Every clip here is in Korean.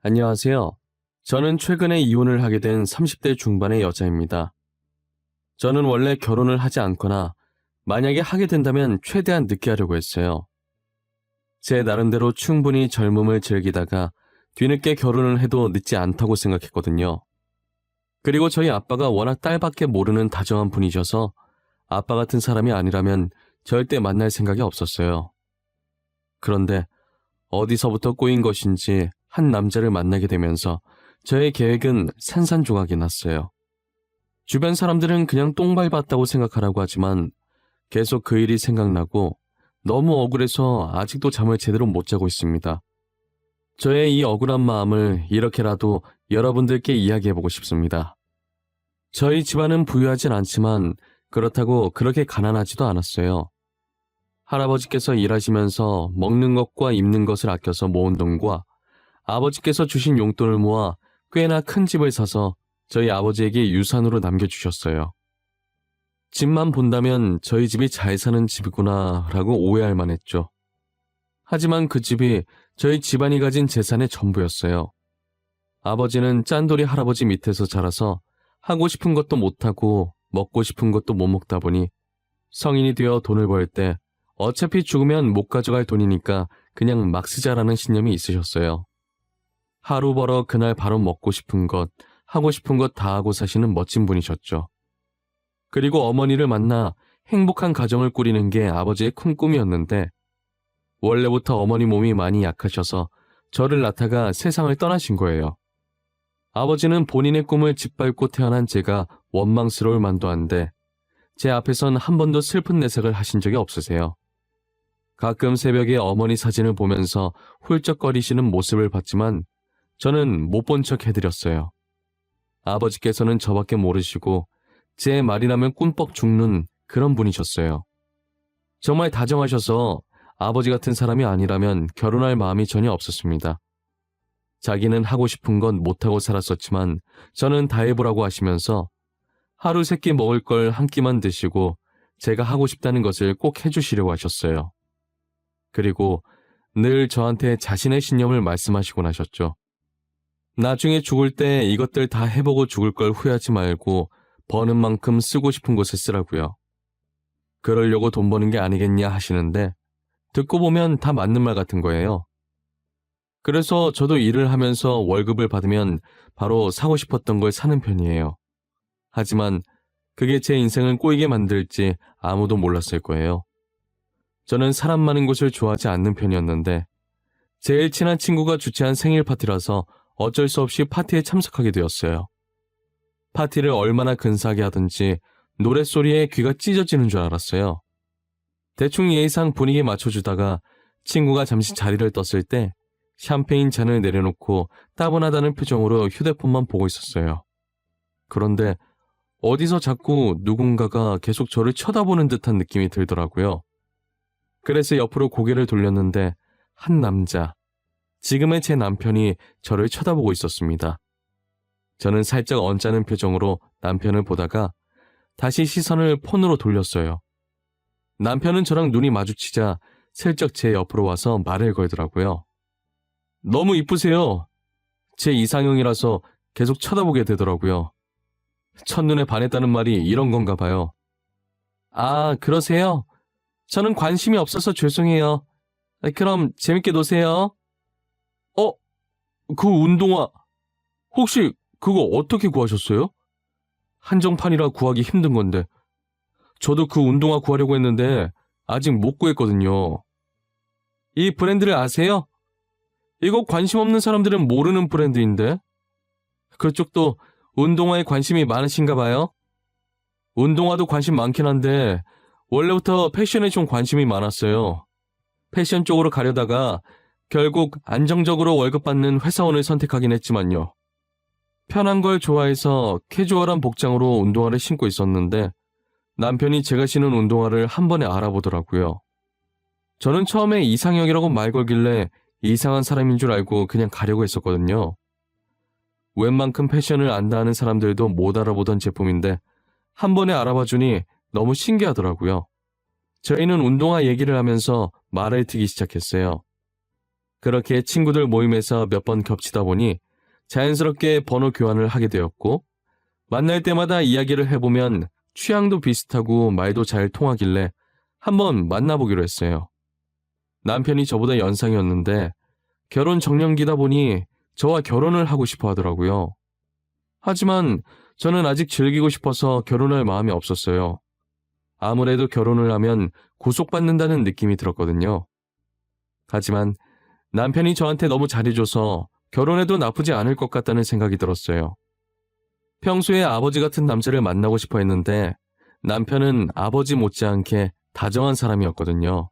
안녕하세요. 저는 최근에 이혼을 하게 된 30대 중반의 여자입니다. 저는 원래 결혼을 하지 않거나 만약에 하게 된다면 최대한 늦게 하려고 했어요. 제 나름대로 충분히 젊음을 즐기다가 뒤늦게 결혼을 해도 늦지 않다고 생각했거든요. 그리고 저희 아빠가 워낙 딸밖에 모르는 다정한 분이셔서 아빠 같은 사람이 아니라면 절대 만날 생각이 없었어요. 그런데 어디서부터 꼬인 것인지 한 남자를 만나게 되면서 저의 계획은 산산조각이 났어요. 주변 사람들은 그냥 똥 밟았다고 생각하라고 하지만 계속 그 일이 생각나고 너무 억울해서 아직도 잠을 제대로 못 자고 있습니다. 저의 이 억울한 마음을 이렇게라도 여러분들께 이야기해보고 싶습니다. 저희 집안은 부유하진 않지만 그렇다고 그렇게 가난하지도 않았어요. 할아버지께서 일하시면서 먹는 것과 입는 것을 아껴서 모은 돈과 아버지께서 주신 용돈을 모아 꽤나 큰 집을 사서 저희 아버지에게 유산으로 남겨주셨어요. 집만 본다면 저희 집이 잘 사는 집이구나 라고 오해할 만했죠. 하지만 그 집이 저희 집안이 가진 재산의 전부였어요. 아버지는 짠돌이 할아버지 밑에서 자라서 하고 싶은 것도 못하고 먹고 싶은 것도 못 먹다 보니 성인이 되어 돈을 벌 때 어차피 죽으면 못 가져갈 돈이니까 그냥 막 쓰자라는 신념이 있으셨어요. 하루 벌어 그날 바로 먹고 싶은 것, 하고 싶은 것 다 하고 사시는 멋진 분이셨죠. 그리고 어머니를 만나 행복한 가정을 꾸리는 게 아버지의 큰 꿈이었는데 원래부터 어머니 몸이 많이 약하셔서 저를 낳다가 세상을 떠나신 거예요. 아버지는 본인의 꿈을 짓밟고 태어난 제가 원망스러울 만도 한데 제 앞에선 한 번도 슬픈 내색을 하신 적이 없으세요. 가끔 새벽에 어머니 사진을 보면서 훌쩍거리시는 모습을 봤지만 저는 못 본 척 해드렸어요. 아버지께서는 저밖에 모르시고 제 말이라면 꿈뻑 죽는 그런 분이셨어요. 정말 다정하셔서 아버지 같은 사람이 아니라면 결혼할 마음이 전혀 없었습니다. 자기는 하고 싶은 건 못하고 살았었지만 저는 다 해보라고 하시면서 하루 세 끼 먹을 걸 한 끼만 드시고 제가 하고 싶다는 것을 꼭 해주시려고 하셨어요. 그리고 늘 저한테 자신의 신념을 말씀하시곤 하셨죠. 나중에 죽을 때 이것들 다 해보고 죽을 걸 후회하지 말고 버는 만큼 쓰고 싶은 곳에 쓰라고요. 그러려고 돈 버는 게 아니겠냐 하시는데 듣고 보면 다 맞는 말 같은 거예요. 그래서 저도 일을 하면서 월급을 받으면 바로 사고 싶었던 걸 사는 편이에요. 하지만 그게 제 인생을 꼬이게 만들지 아무도 몰랐을 거예요. 저는 사람 많은 곳을 좋아하지 않는 편이었는데 제일 친한 친구가 주최한 생일 파티라서 어쩔 수 없이 파티에 참석하게 되었어요. 파티를 얼마나 근사하게 하든지 노랫소리에 귀가 찢어지는 줄 알았어요. 대충 예의상 분위기에 맞춰주다가 친구가 잠시 자리를 떴을 때 샴페인 잔을 내려놓고 따분하다는 표정으로 휴대폰만 보고 있었어요. 그런데 어디서 자꾸 누군가가 계속 저를 쳐다보는 듯한 느낌이 들더라고요. 그래서 옆으로 고개를 돌렸는데 한 남자, 지금의 제 남편이 저를 쳐다보고 있었습니다. 저는 살짝 언짢은 표정으로 남편을 보다가 다시 시선을 폰으로 돌렸어요. 남편은 저랑 눈이 마주치자 슬쩍 제 옆으로 와서 말을 걸더라고요. 너무 이쁘세요. 제 이상형이라서 계속 쳐다보게 되더라고요. 첫눈에 반했다는 말이 이런 건가 봐요. 아, 그러세요? 저는 관심이 없어서 죄송해요. 그럼 재밌게 노세요. 어? 그 운동화 혹시 그거 어떻게 구하셨어요? 한정판이라 구하기 힘든 건데. 저도 그 운동화 구하려고 했는데 아직 못 구했거든요. 이 브랜드를 아세요? 이거 관심 없는 사람들은 모르는 브랜드인데. 그쪽도 운동화에 관심이 많으신가 봐요? 운동화도 관심 많긴 한데 원래부터 패션에 좀 관심이 많았어요. 패션 쪽으로 가려다가 결국 안정적으로 월급 받는 회사원을 선택하긴 했지만요. 편한 걸 좋아해서 캐주얼한 복장으로 운동화를 신고 있었는데 남편이 제가 신은 운동화를 한 번에 알아보더라고요. 저는 처음에 이상형이라고 말 걸길래 이상한 사람인 줄 알고 그냥 가려고 했었거든요. 웬만큼 패션을 안다 하는 사람들도 못 알아보던 제품인데 한 번에 알아봐주니 너무 신기하더라고요. 저희는 운동화 얘기를 하면서 말을 트기 시작했어요. 그렇게 친구들 모임에서 몇 번 겹치다 보니 자연스럽게 번호 교환을 하게 되었고, 만날 때마다 이야기를 해보면 취향도 비슷하고 말도 잘 통하길래 한번 만나보기로 했어요. 남편이 저보다 연상이었는데 결혼 정년기다 보니 저와 결혼을 하고 싶어 하더라고요. 하지만 저는 아직 즐기고 싶어서 결혼할 마음이 없었어요. 아무래도 결혼을 하면 구속받는다는 느낌이 들었거든요. 하지만 남편이 저한테 너무 잘해줘서 결혼해도 나쁘지 않을 것 같다는 생각이 들었어요. 평소에 아버지 같은 남자를 만나고 싶어 했는데 남편은 아버지 못지않게 다정한 사람이었거든요.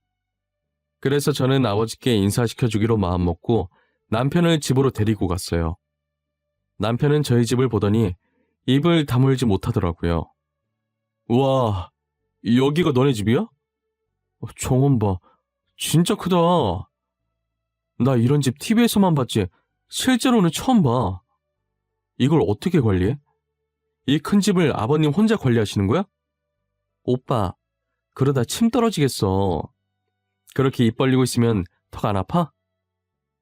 그래서 저는 아버지께 인사시켜주기로 마음먹고 남편을 집으로 데리고 갔어요. 남편은 저희 집을 보더니 입을 다물지 못하더라고요. 우와, 여기가 너네 집이야? 정원 봐, 진짜 크다. 나 이런 집 TV에서만 봤지 실제로는 처음 봐. 이걸 어떻게 관리해? 이 큰 집을 아버님 혼자 관리하시는 거야? 오빠, 그러다 침 떨어지겠어. 그렇게 입 벌리고 있으면 턱 안 아파?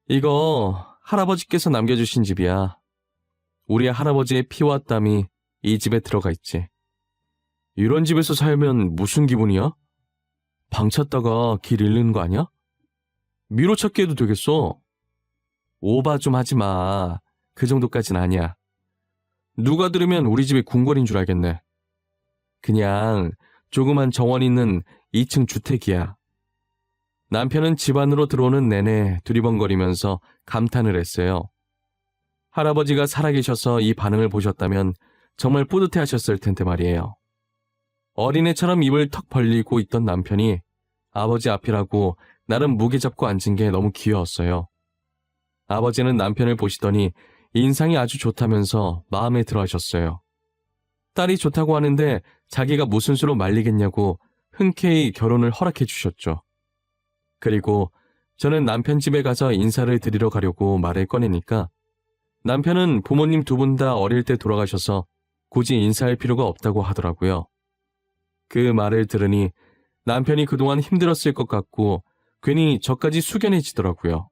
이거 할아버지께서 남겨주신 집이야. 우리 할아버지의 피와 땀이 이 집에 들어가 있지. 이런 집에서 살면 무슨 기분이야? 방 찾다가 길 잃는 거 아니야? 미로 찾기 해도 되겠어. 오바 좀 하지 마. 그 정도까진 아니야. 누가 들으면 우리 집이 궁궐인 줄 알겠네. 그냥 조그만 정원 있는 2층 주택이야. 남편은 집 안으로 들어오는 내내 두리번거리면서 감탄을 했어요. 할아버지가 살아계셔서 이 반응을 보셨다면 정말 뿌듯해하셨을 텐데 말이에요. 어린애처럼 입을 턱 벌리고 있던 남편이 아버지 앞이라고 나름 무게 잡고 앉은 게 너무 귀여웠어요. 아버지는 남편을 보시더니 인상이 아주 좋다면서 마음에 들어 하셨어요. 딸이 좋다고 하는데 자기가 무슨 수로 말리겠냐고 흔쾌히 결혼을 허락해 주셨죠. 그리고 저는 남편 집에 가서 인사를 드리러 가려고 말을 꺼내니까 남편은 부모님 두 분 다 어릴 때 돌아가셔서 굳이 인사할 필요가 없다고 하더라고요. 그 말을 들으니 남편이 그동안 힘들었을 것 같고 괜히 저까지 숙연해지더라고요.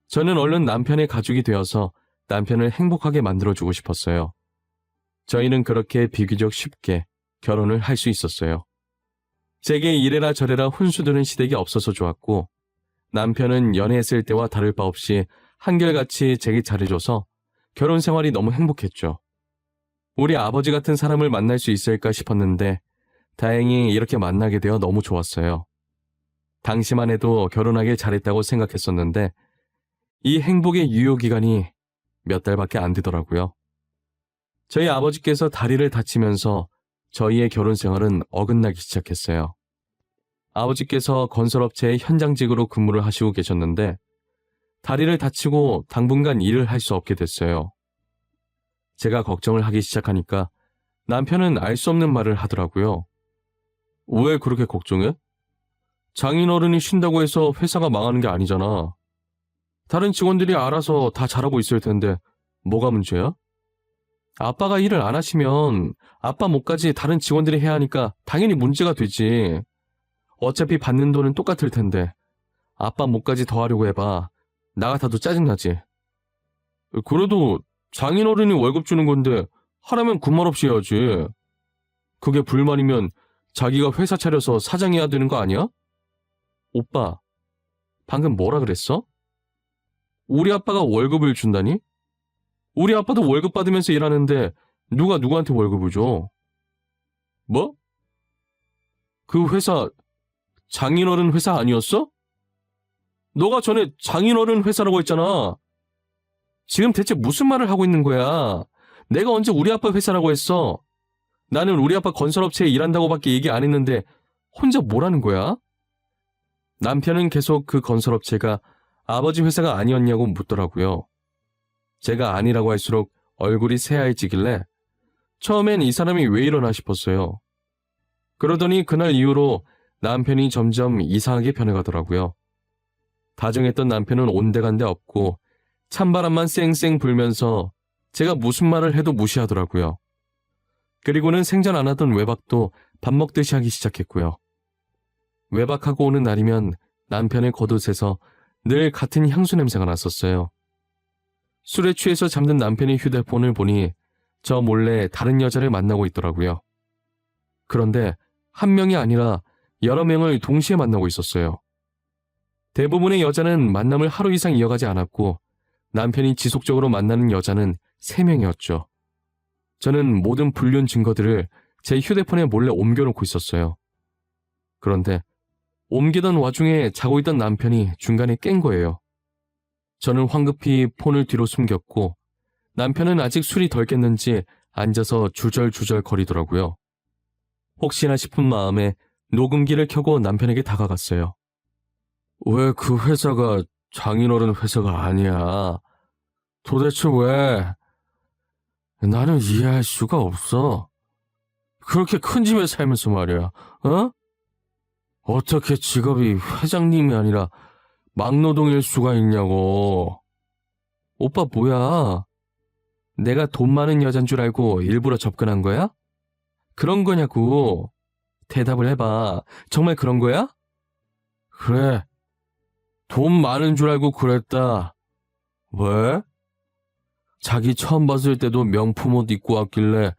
저는 얼른 남편의 가족이 되어서 남편을 행복하게 만들어주고 싶었어요. 저희는 그렇게 비교적 쉽게 결혼을 할 수 있었어요. 제게 이래라 저래라 훈수두는 시댁이 없어서 좋았고 남편은 연애했을 때와 다를 바 없이 한결같이 제게 잘해줘서 결혼 생활이 너무 행복했죠. 우리 아버지 같은 사람을 만날 수 있을까 싶었는데 다행히 이렇게 만나게 되어 너무 좋았어요. 당시만 해도 결혼하길 잘했다고 생각했었는데 이 행복의 유효기간이 몇 달밖에 안 되더라고요. 저희 아버지께서 다리를 다치면서 저희의 결혼 생활은 어긋나기 시작했어요. 아버지께서 건설업체의 현장직으로 근무를 하시고 계셨는데 다리를 다치고 당분간 일을 할 수 없게 됐어요. 제가 걱정을 하기 시작하니까 남편은 알 수 없는 말을 하더라고요. 왜 그렇게 걱정해? 장인어른이 쉰다고 해서 회사가 망하는 게 아니잖아. 다른 직원들이 알아서 다 잘하고 있을 텐데 뭐가 문제야? 아빠가 일을 안 하시면 아빠 몫까지 다른 직원들이 해야 하니까 당연히 문제가 되지. 어차피 받는 돈은 똑같을 텐데 아빠 몫까지 더 하려고 해봐. 나 같아도 짜증나지. 그래도 장인어른이 월급 주는 건데 하라면 군말 없이 해야지. 그게 불만이면 자기가 회사 차려서 사장해야 되는 거 아니야? 오빠, 방금 뭐라 그랬어? 우리 아빠가 월급을 준다니? 우리 아빠도 월급 받으면서 일하는데 누가 누구한테 월급을 줘? 뭐? 그 회사 장인어른 회사 아니었어? 너가 전에 장인어른 회사라고 했잖아. 지금 대체 무슨 말을 하고 있는 거야? 내가 언제 우리 아빠 회사라고 했어? 나는 우리 아빠 건설업체에 일한다고밖에 얘기 안 했는데 혼자 뭐라는 거야? 남편은 계속 그 건설업체가 아버지 회사가 아니었냐고 묻더라고요. 제가 아니라고 할수록 얼굴이 새하얘지길래 처음엔 이 사람이 왜 이러나 싶었어요. 그러더니 그날 이후로 남편이 점점 이상하게 변해가더라고요. 다정했던 남편은 온데간데 없고 찬바람만 쌩쌩 불면서 제가 무슨 말을 해도 무시하더라고요. 그리고는 생전 안 하던 외박도 밥 먹듯이 하기 시작했고요. 외박하고 오는 날이면 남편의 겉옷에서 늘 같은 향수 냄새가 났었어요. 술에 취해서 잠든 남편이 휴대폰을 보니 저 몰래 다른 여자를 만나고 있더라고요. 그런데 한 명이 아니라 여러 명을 동시에 만나고 있었어요. 대부분의 여자는 만남을 하루 이상 이어가지 않았고 남편이 지속적으로 만나는 여자는 3명이었죠. 저는 모든 불륜 증거들을 제 휴대폰에 몰래 옮겨놓고 있었어요. 그런데 옮기던 와중에 자고 있던 남편이 중간에 깬 거예요. 저는 황급히 폰을 뒤로 숨겼고 남편은 아직 술이 덜 깼는지 앉아서 주절주절 거리더라고요. 혹시나 싶은 마음에 녹음기를 켜고 남편에게 다가갔어요. 왜 그 회사가 장인어른 회사가 아니야? 도대체 왜? 나는 이해할 수가 없어. 그렇게 큰 집에 살면서 말이야, 어? 어떻게 직업이 회장님이 아니라 막노동일 수가 있냐고. 오빠 뭐야? 내가 돈 많은 여잔 줄 알고 일부러 접근한 거야? 그런 거냐고. 대답을 해봐. 정말 그런 거야? 그래. 돈 많은 줄 알고 그랬다. 왜? 자기 처음 봤을 때도 명품 옷 입고 왔길래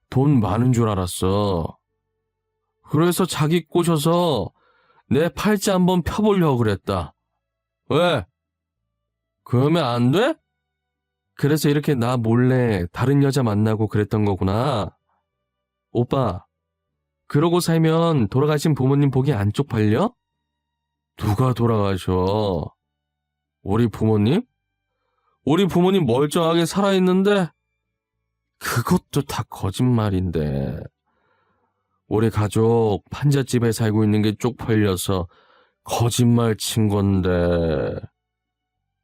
돈 많은 줄 알았어. 그래서 자기 꼬셔서 내 팔찌 한번 펴보려고 그랬다. 왜? 그러면 안 돼? 그래서 이렇게 나 몰래 다른 여자 만나고 그랬던 거구나. 오빠, 그러고 살면 돌아가신 부모님 보기 안 쪽팔려? 누가 돌아가셔? 우리 부모님? 우리 부모님 멀쩡하게 살아있는데? 그것도 다 거짓말인데. 우리 가족 판잣집에 살고 있는 게 쪽팔려서 거짓말 친 건데.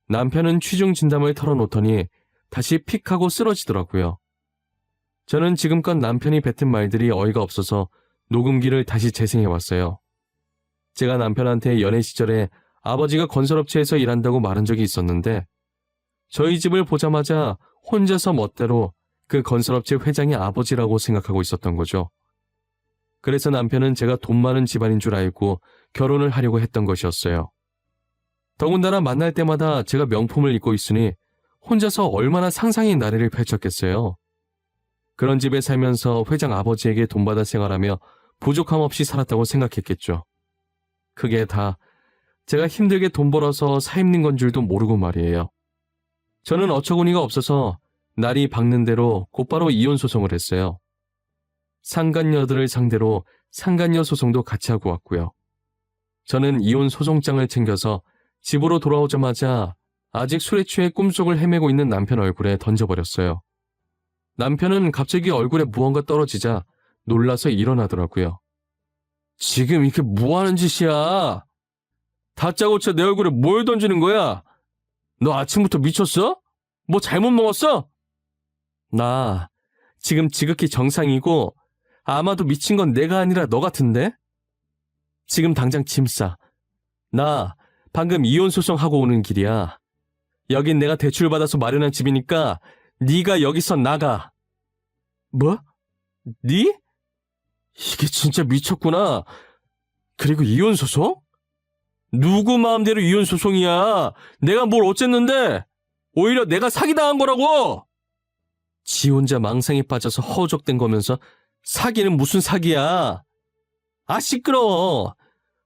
남편은 취중 진담을 털어놓더니 다시 픽 하고 쓰러지더라고요. 저는 지금껏 남편이 뱉은 말들이 어이가 없어서 녹음기를 다시 재생해봤어요. 제가 남편한테 연애 시절에 아버지가 건설업체에서 일한다고 말한 적이 있었는데 저희 집을 보자마자 혼자서 멋대로 그 건설업체 회장이 아버지라고 생각하고 있었던 거죠. 그래서 남편은 제가 돈 많은 집안인 줄 알고 결혼을 하려고 했던 것이었어요. 더군다나 만날 때마다 제가 명품을 입고 있으니 혼자서 얼마나 상상의 나래를 펼쳤겠어요. 그런 집에 살면서 회장 아버지에게 돈 받아 생활하며 부족함 없이 살았다고 생각했겠죠. 그게 다 제가 힘들게 돈 벌어서 사입는 건 줄도 모르고 말이에요. 저는 어처구니가 없어서 날이 밝는 대로 곧바로 이혼 소송을 했어요. 상간녀들을 상대로 상간녀 소송도 같이 하고 왔고요. 저는 이혼 소송장을 챙겨서 집으로 돌아오자마자 아직 술에 취해 꿈속을 헤매고 있는 남편 얼굴에 던져버렸어요. 남편은 갑자기 얼굴에 무언가 떨어지자 놀라서 일어나더라고요. 지금 이게 뭐하는 짓이야? 다짜고짜 내 얼굴에 뭘 던지는 거야? 너 아침부터 미쳤어? 뭐 잘못 먹었어? 나 지금 지극히 정상이고 아마도 미친 건 내가 아니라 너 같은데? 지금 당장 짐 싸. 나 방금 이혼 소송하고 오는 길이야. 여긴 내가 대출받아서 마련한 집이니까 네가 여기서 나가. 뭐? 네? 이게 진짜 미쳤구나. 그리고 이혼 소송? 누구 마음대로 이혼 소송이야. 내가 뭘 어쨌는데. 오히려 내가 사기당한 거라고. 지 혼자 망상에 빠져서 허우적댄 거면서 사기는 무슨 사기야. 아 시끄러워.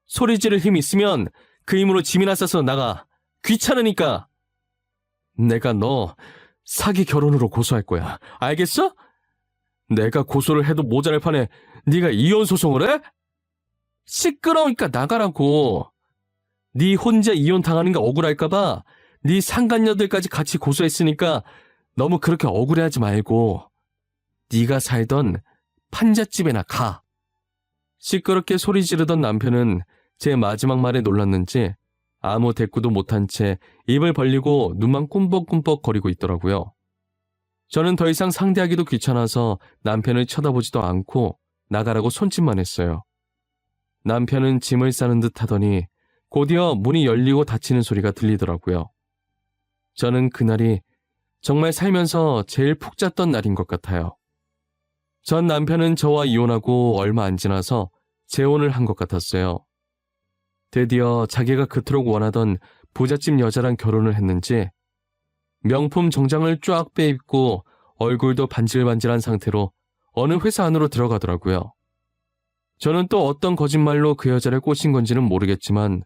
소리 지를 힘 있으면 그 힘으로 짐이나 싸서 나가. 귀찮으니까. 내가 너 사기 결혼으로 고소할 거야. 알겠어? 내가 고소를 해도 모자랄 판에 네가 이혼 소송을 해? 시끄러우니까 나가라고. 네 혼자 이혼 당하는 게 억울할까 봐 네 상간녀들까지 같이 고소했으니까 너무 그렇게 억울해하지 말고 네가 살던 판잣집에나 가. 시끄럽게 소리 지르던 남편은 제 마지막 말에 놀랐는지 아무 대꾸도 못한 채 입을 벌리고 눈만 꿈벅꿈벅 거리고 있더라고요. 저는 더 이상 상대하기도 귀찮아서 남편을 쳐다보지도 않고 나가라고 손짓만 했어요. 남편은 짐을 싸는 듯 하더니 곧이어 문이 열리고 닫히는 소리가 들리더라고요. 저는 그날이 정말 살면서 제일 푹 잤던 날인 것 같아요. 전 남편은 저와 이혼하고 얼마 안 지나서 재혼을 한 것 같았어요. 드디어 자기가 그토록 원하던 부잣집 여자랑 결혼을 했는지 명품 정장을 쫙 빼입고 얼굴도 반질반질한 상태로 어느 회사 안으로 들어가더라고요. 저는 또 어떤 거짓말로 그 여자를 꼬신 건지는 모르겠지만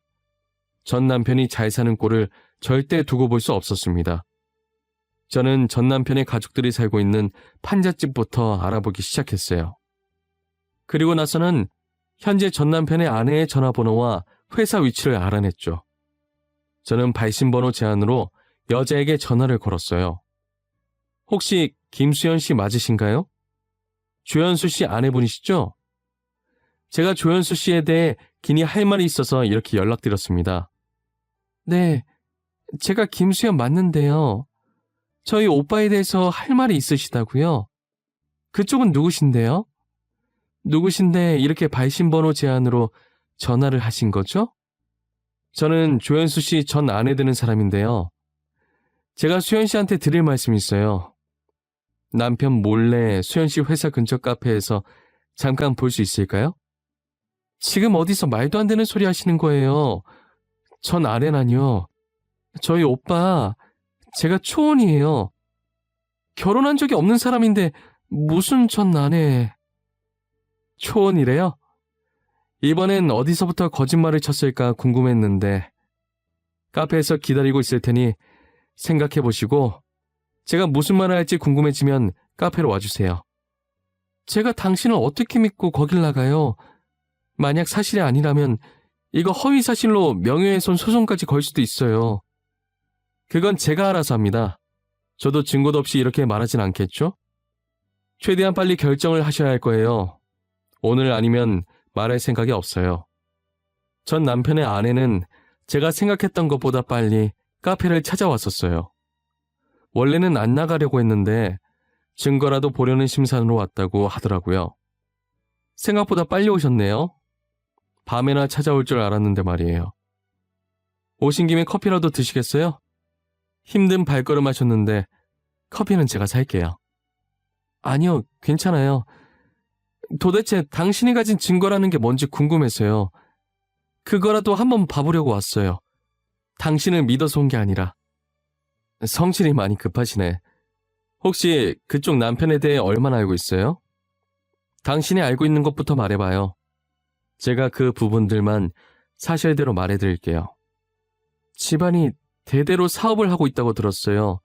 전 남편이 잘 사는 꼴을 절대 두고 볼 수 없었습니다. 저는 전 남편의 가족들이 살고 있는 판잣집부터 알아보기 시작했어요. 그리고 나서는 현재 전 남편의 아내의 전화번호와 회사 위치를 알아냈죠. 저는 발신번호 제안으로 여자에게 전화를 걸었어요. 혹시 김수연 씨 맞으신가요? 조연수 씨 아내분이시죠? 제가 조연수 씨에 대해 긴히 할 말이 있어서 이렇게 연락드렸습니다. 네, 제가 김수연 맞는데요. 저희 오빠에 대해서 할 말이 있으시다고요? 그쪽은 누구신데요? 누구신데 이렇게 발신번호 제안으로 전화를 하신 거죠? 저는 조연수 씨 전 아내 되는 사람인데요. 제가 수연 씨한테 드릴 말씀이 있어요. 남편 몰래 수연 씨 회사 근처 카페에서 잠깐 볼 수 있을까요? 지금 어디서 말도 안 되는 소리 하시는 거예요. 전 아내라뇨. 저희 오빠, 제가 초혼이에요. 결혼한 적이 없는 사람인데 무슨 전 아내. 초혼이래요? 이번엔 어디서부터 거짓말을 쳤을까 궁금했는데 카페에서 기다리고 있을 테니 생각해보시고 제가 무슨 말을 할지 궁금해지면 카페로 와주세요. 제가 당신을 어떻게 믿고 거길 나가요? 만약 사실이 아니라면 이거 허위사실로 명예훼손 소송까지 걸 수도 있어요. 그건 제가 알아서 합니다. 저도 증거도 없이 이렇게 말하진 않겠죠? 최대한 빨리 결정을 하셔야 할 거예요. 오늘 아니면 말할 생각이 없어요. 전 남편의 아내는 제가 생각했던 것보다 빨리 카페를 찾아왔었어요. 원래는 안 나가려고 했는데 증거라도 보려는 심산으로 왔다고 하더라고요. 생각보다 빨리 오셨네요. 밤에나 찾아올 줄 알았는데 말이에요. 오신 김에 커피라도 드시겠어요? 힘든 발걸음 하셨는데 커피는 제가 살게요. 아니요, 괜찮아요. 도대체 당신이 가진 증거라는 게 뭔지 궁금해서요. 그거라도 한번 봐보려고 왔어요. 당신을 믿어서 온 게 아니라. 성질이 많이 급하시네. 혹시 그쪽 남편에 대해 얼마나 알고 있어요? 당신이 알고 있는 것부터 말해봐요. 제가 그 부분들만 사실대로 말해드릴게요. 집안이 대대로 사업을 하고 있다고 들었어요.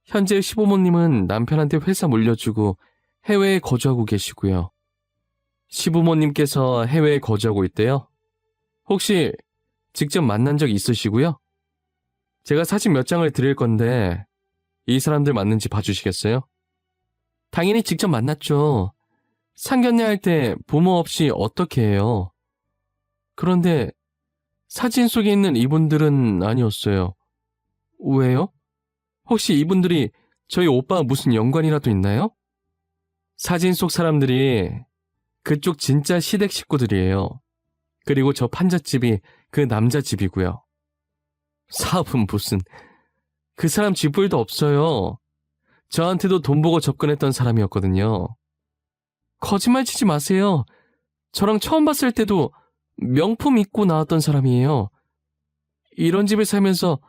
현재 시부모님은 남편한테 회사 물려주고 해외에 거주하고 계시고요. 시부모님께서 해외에 거주하고 있대요? 혹시 직접 만난 적 있으시고요? 제가 사진 몇 장을 드릴 건데 이 사람들 맞는지 봐주시겠어요? 당연히 직접 만났죠. 상견례 할 때 부모 없이 어떻게 해요? 그런데 사진 속에 있는 이분들은 아니었어요. 왜요? 혹시 이분들이 저희 오빠와 무슨 연관이라도 있나요? 사진 속 사람들이 그쪽 진짜 시댁 식구들이에요. 그리고 저 판잣집이 그 남자 집이고요. 사업은 무슨, 그 사람 쥐뿔도 없어요. 저한테도 돈 보고 접근했던 사람이었거든요. 거짓말 치지 마세요. 저랑 처음 봤을 때도 명품 입고 나왔던 사람이에요. 이런 집에 살면서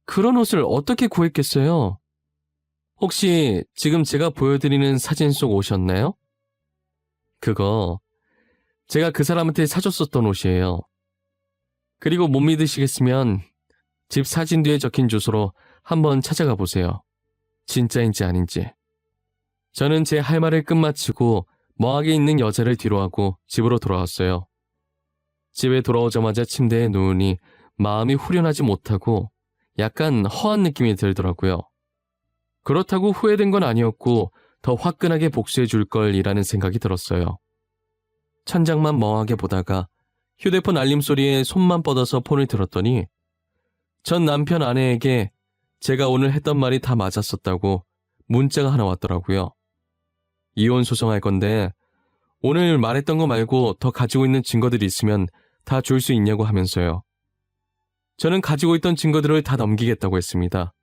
그런 옷을 어떻게 구했겠어요? 혹시 지금 제가 보여드리는 사진 속 옷이었나요? 그거 제가 그 사람한테 사줬었던 옷이에요. 그리고 못 믿으시겠으면 집 사진 뒤에 적힌 주소로 한번 찾아가 보세요. 진짜인지 아닌지. 저는 제 할 말을 끝마치고 멍하게 있는 여자를 뒤로하고 집으로 돌아왔어요. 집에 돌아오자마자 침대에 누우니 마음이 후련하지 못하고 약간 허한 느낌이 들더라고요. 그렇다고 후회된 건 아니었고 더 화끈하게 복수해 줄 걸이라는 생각이 들었어요. 천장만 멍하게 보다가 휴대폰 알림 소리에 손만 뻗어서 폰을 들었더니 전 남편 아내에게 제가 오늘 했던 말이 다 맞았었다고 문자가 하나 왔더라고요. 이혼 소송할 건데 오늘 말했던 거 말고 더 가지고 있는 증거들이 있으면 다 줄 수 있냐고 하면서요. 저는 가지고 있던 증거들을 다 넘기겠다고 했습니다.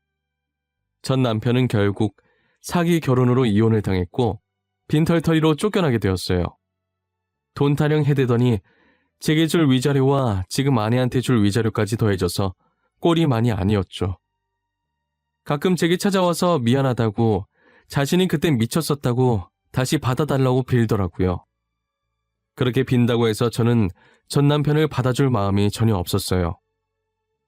전 남편은 결국 사기 결혼으로 이혼을 당했고 빈털터리로 쫓겨나게 되었어요. 돈 타령 해대더니 제게 줄 위자료와 지금 아내한테 줄 위자료까지 더해져서 꼴이 많이 아니었죠. 가끔 제게 찾아와서 미안하다고, 자신이 그땐 미쳤었다고 다시 받아달라고 빌더라고요. 그렇게 빈다고 해서 저는 전 남편을 받아줄 마음이 전혀 없었어요.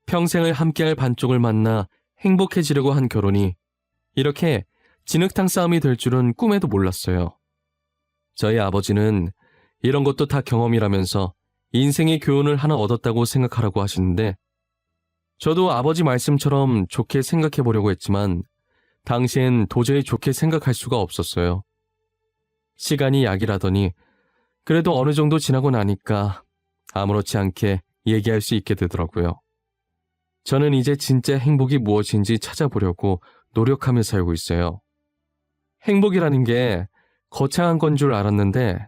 평생을 함께할 반쪽을 만나 행복해지려고 한 결혼이 이렇게 진흙탕 싸움이 될 줄은 꿈에도 몰랐어요. 저희 아버지는 이런 것도 다 경험이라면서 인생의 교훈을 하나 얻었다고 생각하라고 하시는데, 저도 아버지 말씀처럼 좋게 생각해 보려고 했지만 당시엔 도저히 좋게 생각할 수가 없었어요. 시간이 약이라더니 그래도 어느 정도 지나고 나니까 아무렇지 않게 얘기할 수 있게 되더라고요. 저는 이제 진짜 행복이 무엇인지 찾아보려고 노력하며 살고 있어요. 행복이라는 게 거창한 건 줄 알았는데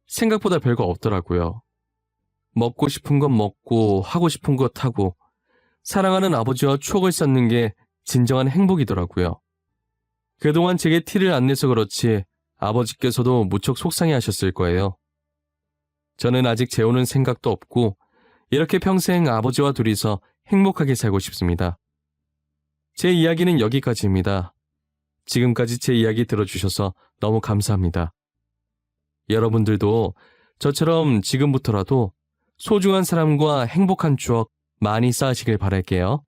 생각보다 별거 없더라고요. 먹고 싶은 건 먹고 하고 싶은 것 하고 사랑하는 아버지와 추억을 쌓는 게 진정한 행복이더라고요. 그동안 제게 티를 안 내서 그렇지 아버지께서도 무척 속상해하셨을 거예요. 저는 아직 재우는 생각도 없고 이렇게 평생 아버지와 둘이서 행복하게 살고 싶습니다. 제 이야기는 여기까지입니다. 지금까지 제 이야기 들어주셔서 너무 감사합니다. 여러분들도 저처럼 지금부터라도 소중한 사람과 행복한 추억 많이 쌓으시길 바랄게요.